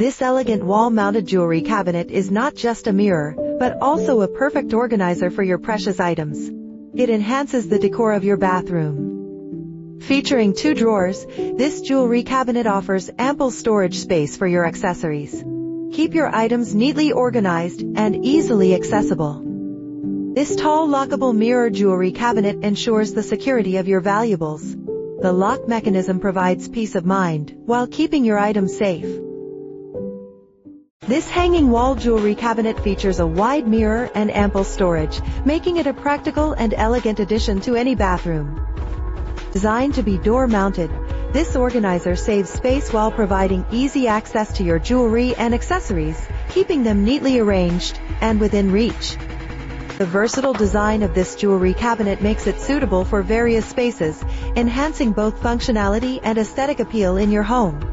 This elegant wall-mounted jewelry cabinet is not just a mirror, but also a perfect organizer for your precious items. It enhances the decor of your bathroom. Featuring 2 drawers, this jewelry cabinet offers ample storage space for your accessories. Keep your items neatly organized and easily accessible. This tall lockable mirror jewelry cabinet ensures the security of your valuables. The lock mechanism provides peace of mind while keeping your items safe. This hanging wall jewelry cabinet features a wide mirror and ample storage, making it a practical and elegant addition to any bathroom. Designed to be door-mounted, this organizer saves space while providing easy access to your jewelry and accessories, keeping them neatly arranged and within reach. The versatile design of this jewelry cabinet makes it suitable for various spaces, enhancing both functionality and aesthetic appeal in your home.